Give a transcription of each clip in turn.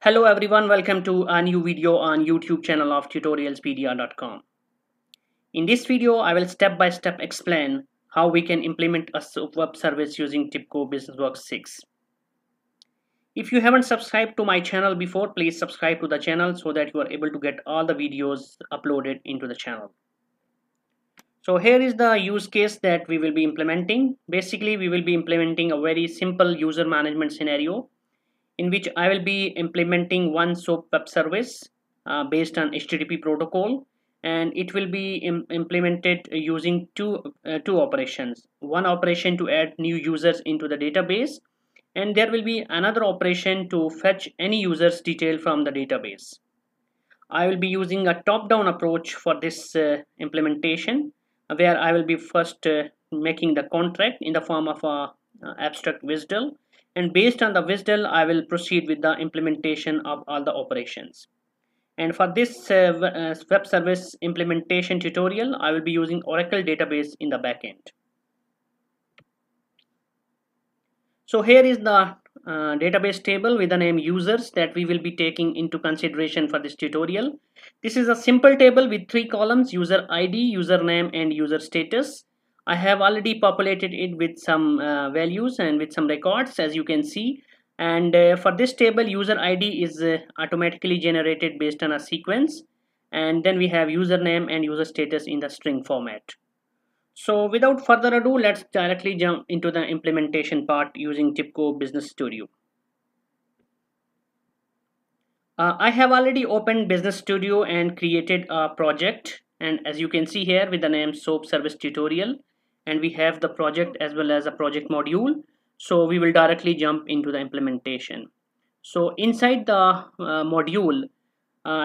Hello everyone, welcome to a new video on YouTube channel of tutorialspedia.com. In this video, I will step by step explain how we can implement a web service using TIBCO BusinessWorks 6. If you haven't subscribed to my channel before, please subscribe to the channel so that you are able to get all the videos uploaded into the channel. So here is the use case that we will be implementing. Basically, we will be implementing a very simple user management scenario in which I will be implementing one SOAP web service based on HTTP protocol, and it will be implemented using two operations. One operation to add new users into the database, and there will be another operation to fetch any user's detail from the database. I will be using a top-down approach for this implementation, where I will be first making the contract in the form of a abstract WSDL, and based on the WSDL I will proceed with the implementation of all the operations. And for this web service implementation tutorial, I will be using Oracle database in the backend. So here is the database table with the name users that we will be taking into consideration for this tutorial. This is a simple table with 3 columns: user ID, username, and user status. I have already populated it with some values and with some records, as you can see. And for this table, user ID is automatically generated based on a sequence, and then we have username and user status in the string format. So without further ado, let's directly jump into the implementation part using TIBCO Business Studio. I have already opened Business Studio and created a project, and as you can see here with the name SOAP Service Tutorial, and we have the project as well as a project module. So we will directly jump into the implementation. So inside the module,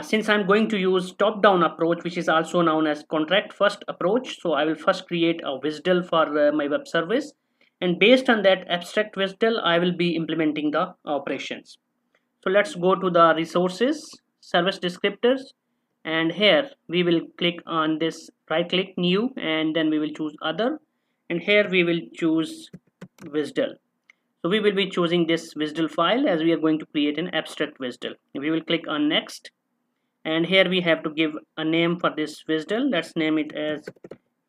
since I'm going to use top-down approach, which is also known as contract first approach, so I will first create a WSDL for my web service, and based on that abstract WSDL I will be implementing the operations. So let's go to the resources, service descriptors, and here we will click on this, right click new, and then we will choose other, and here we will choose WSDL. So we will be choosing this WSDL file as we are going to create an abstract WSDL. We will click on next, and here we have to give a name for this WSDL. Let's name it as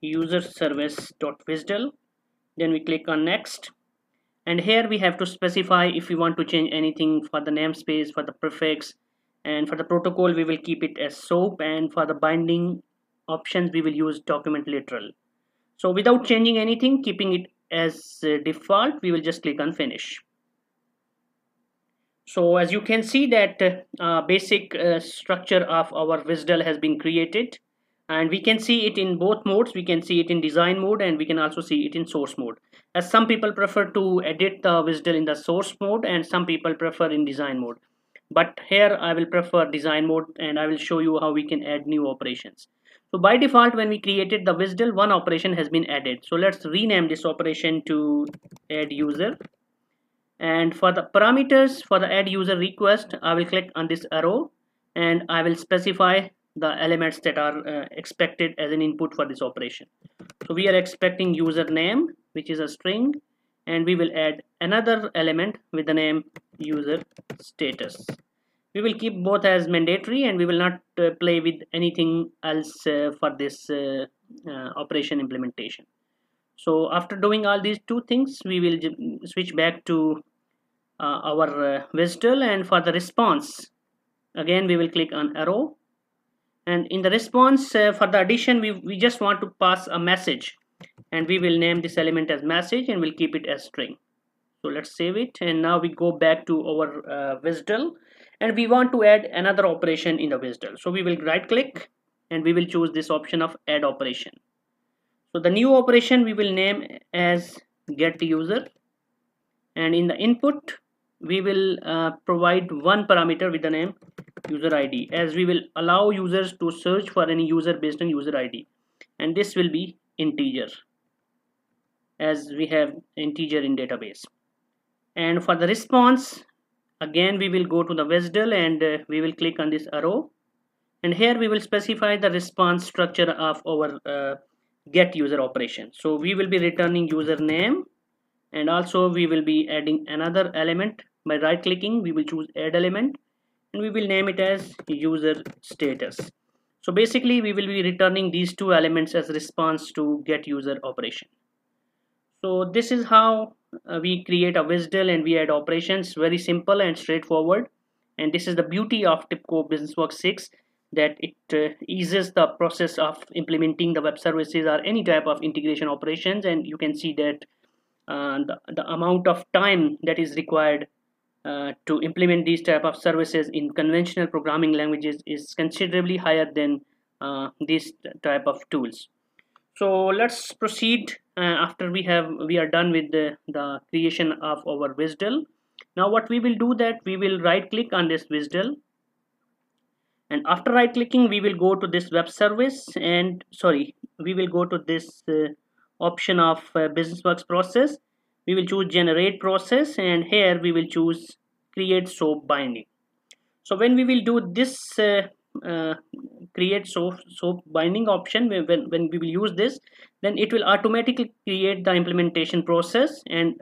user service.WSDL. Then we click on next, and here we have to specify if we want to change anything for the namespace, for the prefix, and for the protocol we will keep it as SOAP, and for the binding options we will use document literal. So without changing anything, keeping it as default, we will just click on finish. So as you can see that basic structure of our WSDL has been created, and we can see it in both modes. We can see it in design mode, and we can also see it in source mode, as some people prefer to edit the WSDL in the source mode and some people prefer in design mode. But here I will prefer design mode, and I will show you how we can add new operations. So by default, when we created the WSDL, one operation has been added. So let's rename this operation to add user. And for the parameters for the add user request, I will click on this arrow, and I will specify the elements that are expected as an input for this operation. So we are expecting username, which is a string, and we will add another element with the name user status. We will keep both as mandatory, and we will not play with anything else for this operation implementation. So after doing all these two things, we will switch back to our WSDL, and for the response, again we will click on arrow, and in the response for the addition we just want to pass a message, and we will name this element as message, and we'll keep it as string. So let's save it, and now we go back to our WSDL, and we want to add another operation in the WSDL. So we will right click, and we will choose this option of add operation. So the new operation we will name as get user, and in the input we will provide one parameter with the name user ID, as we will allow users to search for any user based on user ID, and this will be integer, as we have integer in database. And for the response, again we will go to the WSDL, and we will click on this arrow, and here we will specify the response structure of our get user operation. So we will be returning username, and also we will be adding another element. By right clicking, we will choose add element, and we will name it as user status. So basically we will be returning these two elements as response to get user operation. So this is how we create a WSDL and we add operations. Very simple and straightforward. And this is the beauty of TIBCO BusinessWorks 6, that it eases the process of implementing the web services or any type of integration operations. And you can see that the amount of time that is required to implement these type of services in conventional programming languages is considerably higher than these type of tools. So let's proceed after we are done with the creation of our WSDL. Now what we will do, that we will right click on this WSDL, and after right clicking we will go to this web service, and we will go to this option of BusinessWorks process. We will choose generate process, and here we will choose create soap binding. So when we will do this uh, create soap binding option, when we will use this, then it will automatically create the implementation process and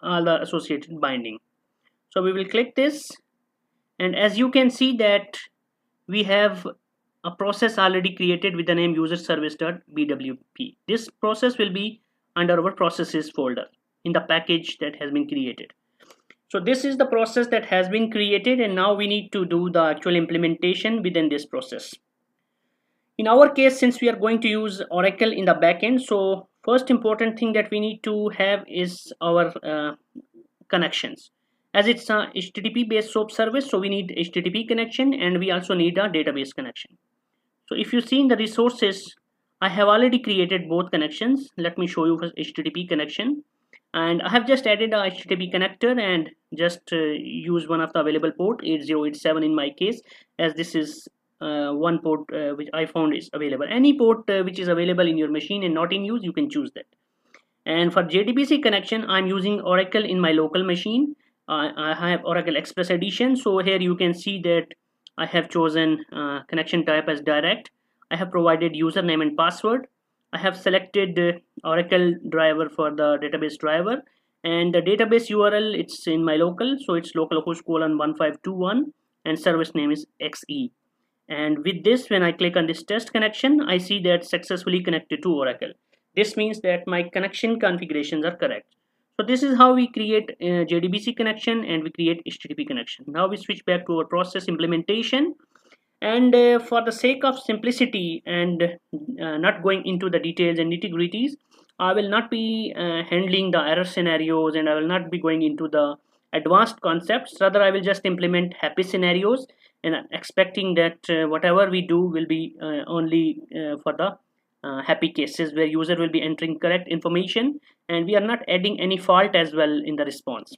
all the associated binding. So we will click this, and as you can see that we have a process already created with the name user service.bwp. This process will be under our processes folder in the package that has been created. So this is the process that has been created, and now we need to do the actual implementation within this process. In our case, since we are going to use Oracle in the backend, so first important thing that we need to have is our connections. As it's a HTTP based SOAP service, so we need HTTP connection, and we also need a database connection. So if you see in the resources, I have already created both connections. Let me show you first HTTP connection, and I have just added a HTTP connector and just use one of the available port 8087 in my case, as this is one port which I found is available. Any port which is available in your machine and not in use, you can choose that. And for JDBC connection, I'm using Oracle in my local machine. I have Oracle Express Edition. So here you can see that I have chosen connection type as direct. I have provided username and password. I have selected Oracle driver for the database driver, and the database URL, it's in my local, so it's localhost colon 1521, and service name is XE. And with this, when I click on this test connection, I see that successfully connected to Oracle. This means that my connection configurations are correct. So this is how we create JDBC connection and we create HTTP connection. Now we switch back to our process implementation. And for the sake of simplicity and not going into the details and nitty-gritties, I will not be handling the error scenarios, and I will not be going into the advanced concepts. Rather, I will just implement happy scenarios, and expecting that whatever we do will be only for the happy cases where user will be entering correct information, and we are not adding any fault as well in the response.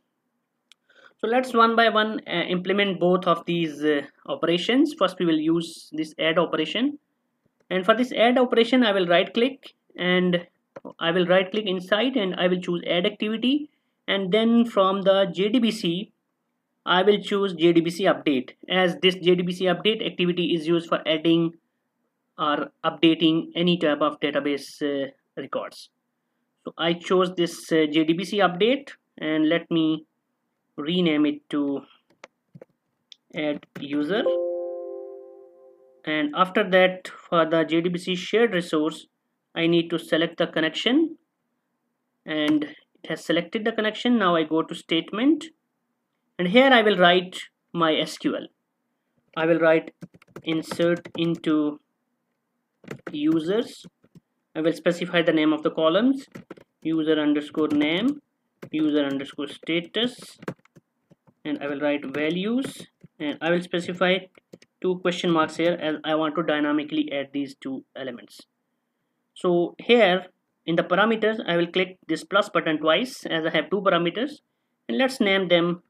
So let's one by one implement both of these operations. First we will use this add operation, and for this add operation I will right click inside, and I will choose add activity, and then from the JDBC I will choose JDBC update, as this JDBC update activity is used for adding or updating any type of database records. So I chose this JDBC update, and let me rename it to add user. And after that, for the JDBC shared resource, I need to select the connection, and it has selected the connection. Now I go to statement, and here I will write my SQL. I will write insert into users. I will specify the name of the columns, user underscore name, user underscore status, and I will write values, and I will specify 2 question marks here, as I want to dynamically add these 2 elements. So here in the parameters, I will click this plus button twice, as I have 2 parameters, and let's name them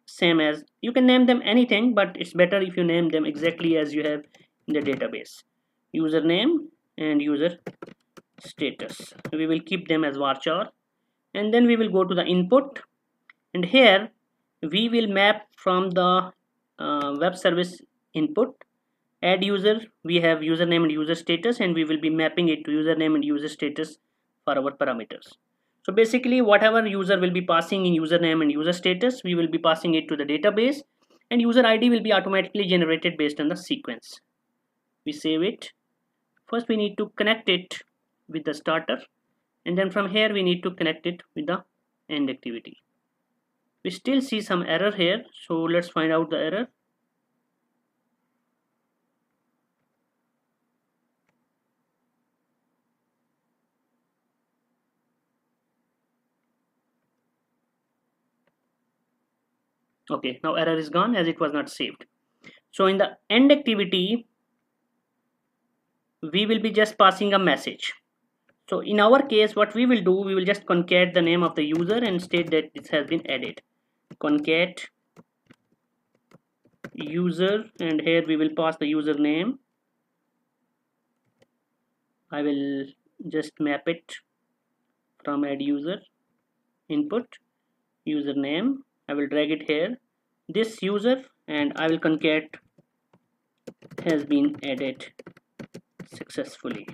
same as, you can name them anything, but it's better if you name them exactly as you have in the database, username and user status. We will keep them as varchar, and then we will go to the input, and here we will map from the web service input add user. We have username and user status, and we will be mapping it to username and user status for our parameters. So basically whatever user will be passing in username and user status, we will be passing it to the database, and user ID will be automatically generated based on the sequence. We save it. First we need to connect it with the starter, and then from here we need to connect it with the end activity. We still see some error here, so let's find out the error. Okay, now error is gone as it was not saved. So in the end activity we will be just passing a message. So in our case what we will do, we will just concat the name of the user and state that this has been added. Concat user, and here we will pass the username. I will just map it from add user input username. I will drag it here, this user, and I will concat has been added successfully.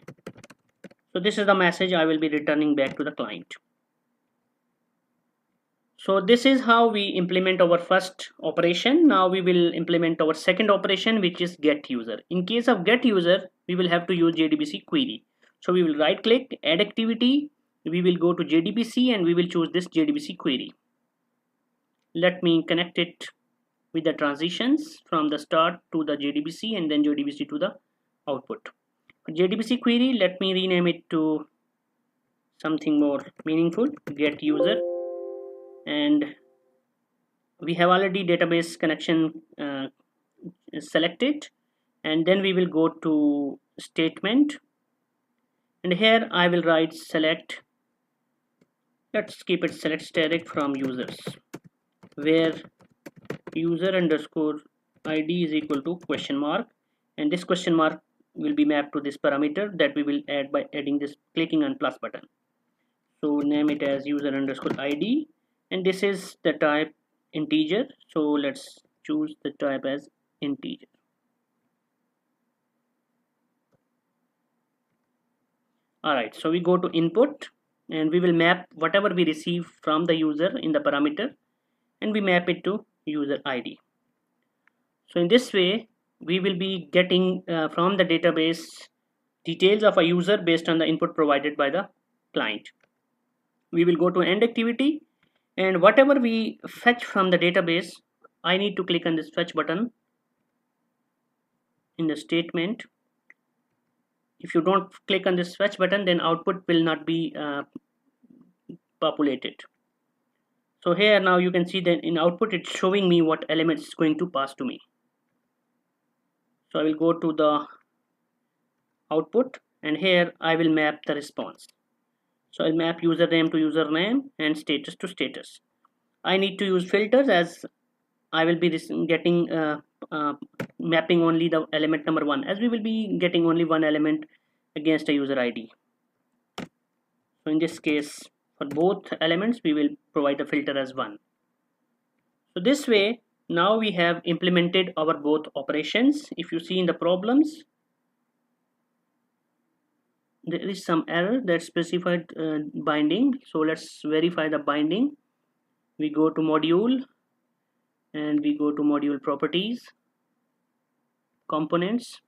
So this is the message I will be returning back to the client. So this is how we implement our first operation. Now we will implement our second operation, which is get user. In case of get user, we will have to use JDBC query. So we will right click, add activity, we will go to JDBC and we will choose this JDBC query. Let me connect it with the transitions from the start to the JDBC and then JDBC to the output. JDBC query, let me rename it to something more meaningful, get user, and we have already database connection selected, and then we will go to statement, and here I will write select, let's keep it select static from users, where user underscore id is equal to question mark, and this question mark will be mapped to this parameter that we will add by adding this clicking on plus button. So name it as user underscore id, and this is the type integer, so let's choose the type as integer. Alright, so we go to input and we will map whatever we receive from the user in the parameter, and we map it to user ID. So in this way we will be getting from the database details of a user based on the input provided by the client. We will go to end activity, and whatever we fetch from the database, I need to click on this fetch button in the statement. If you don't click on this fetch button, then output will not be populated. So here now you can see that in output it's showing me what element is going to pass to me. So I will go to the output, and here I will map the response. So I'll map username to username and status to status. I need to use filters as I will be getting mapping only the element number 1, as we will be getting only one element against a user ID. So in this case, for both elements we will provide the filter as 1. So this way now we have implemented our both operations. If you see in the problems, there is some error that specified binding. So let's verify the binding. We go to module and we go to module properties, components,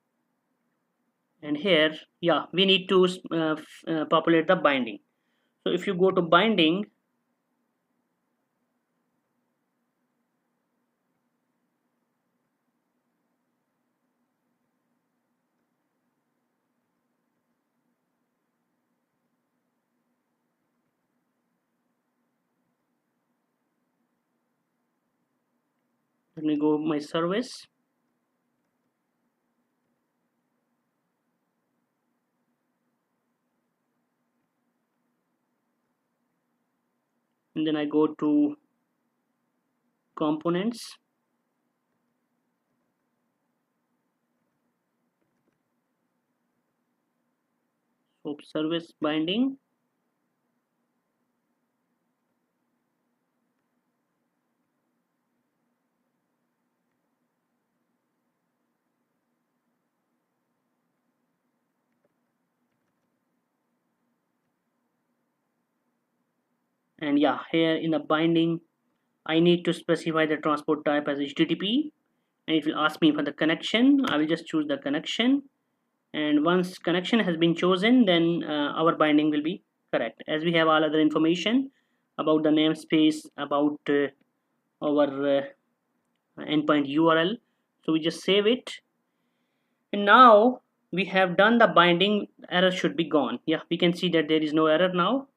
and here we need to populate the binding. So if you go to binding, let me go my service, and then I go to components, so service binding, and here in the binding I need to specify the transport type as HTTP, and it will ask me for the connection. I will just choose the connection, and once connection has been chosen, then our binding will be correct, as we have all other information about the namespace, about our endpoint URL. So we just save it, and now we have done the binding. Error should be gone. Yeah, we can see that there is no error now.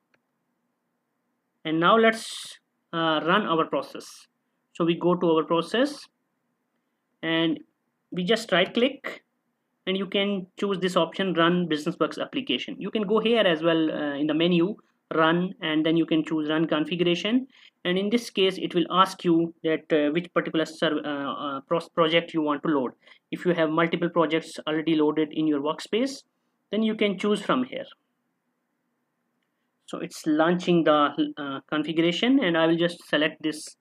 And now let's run our process. So we go to our process, and we just right click, and you can choose this option, run BusinessWorks application. You can go here as well in the menu, run, and then you can choose run configuration. And in this case it will ask you that which particular project you want to load. If you have multiple projects already loaded in your workspace, then you can choose from here. So it's launching the configuration, and I will just select this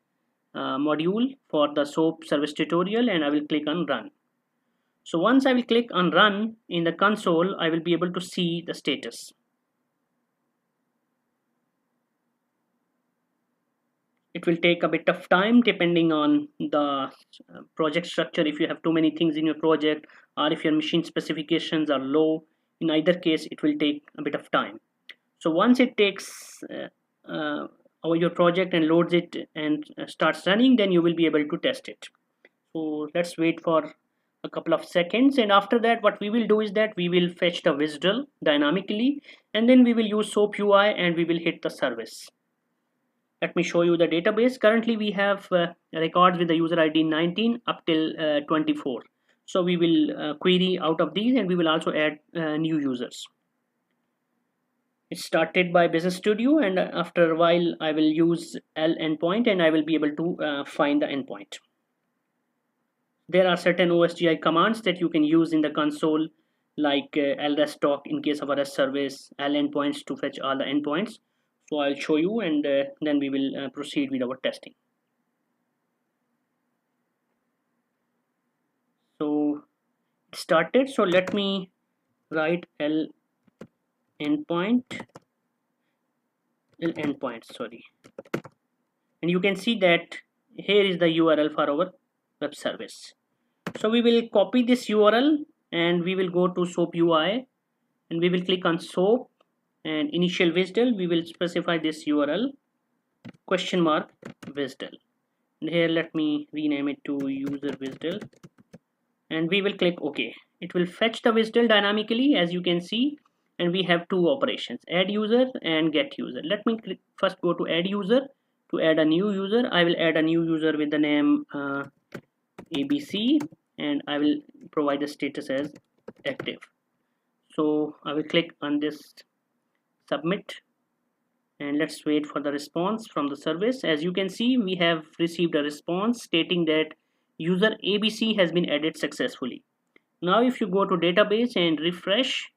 module for the SOAP service tutorial, and I will click on run. So once I will click on run in the console, I will be able to see the status. It will take a bit of time depending on the project structure. If you have too many things in your project, or if your machine specifications are low, in either case it will take a bit of time. So once it takes your project and loads it and starts running, then you will be able to test it. So let's wait for a couple of seconds, and after that what we will do is that we will fetch the WSDL dynamically, and then we will use SOAP UI and we will hit the service. Let me show you the database. Currently we have records with the user ID 19 up till 24. So we will query out of these, and we will also add new users. It started by Business Studio, and after a while I will use L endpoint, and I will be able to find the endpoint. There are certain OSGI commands that you can use in the console, like lrest in case of a REST service, L endpoints to fetch all the endpoints. So I'll show you, and then we will proceed with our testing. So it started. So let me write L endpoint, sorry, and you can see that here is the URL for our web service. So we will copy this URL, and we will go to SOAP UI, and we will click on SOAP, and initial WSDL, we will specify this URL question mark WSDL, and here let me rename it to user WSDL, and we will click OK. It will fetch the WSDL dynamically, as you can see, and we have two operations, add user and get user. Let me first go to add user. To add a new user, I will add a new user with the name ABC, and I will provide the status as active. So I will click on this submit, and let's wait for the response from the service. As you can see, we have received a response stating that user ABC has been added successfully. Now if you go to database and refresh,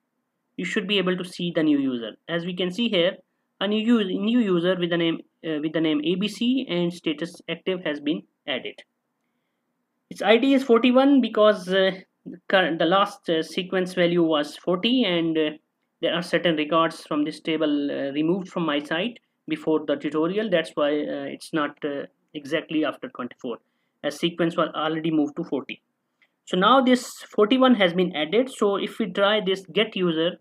you should be able to see the new user. As we can see here, a new user with the name ABC and status active has been added. Its ID is 41 because the last sequence value was 40, and there are certain records from this table removed from my site before the tutorial. That's why it's not exactly after 24, as sequence was already moved to 40. So now this 41 has been added. So if we try this get user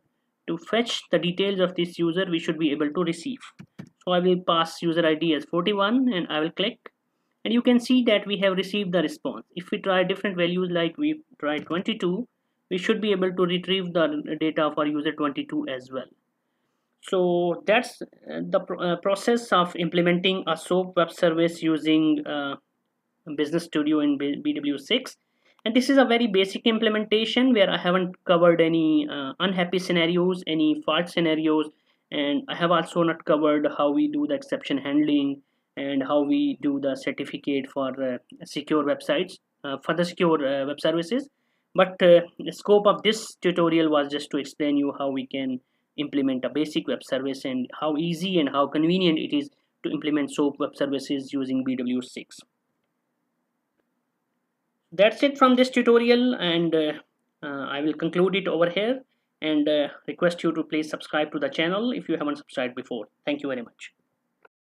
to fetch the details of this user, we should be able to receive. So I will pass user ID as 41, and I will click, and you can see that we have received the response. If we try different values, like we try 22, we should be able to retrieve the data for user 22 as well. So that's the process of implementing a SOAP web service using Business Studio in BW6. And this is a very basic implementation where I haven't covered any unhappy scenarios, any fault scenarios, and I have also not covered how we do the exception handling and how we do the certificate for secure websites, for the secure web services. But the scope of this tutorial was just to explain you how we can implement a basic web service, and how easy and how convenient it is to implement SOAP web services using BW6. That's it from this tutorial, and I will conclude it over here, and request you to please subscribe to the channel if you haven't subscribed before. Thank you very much.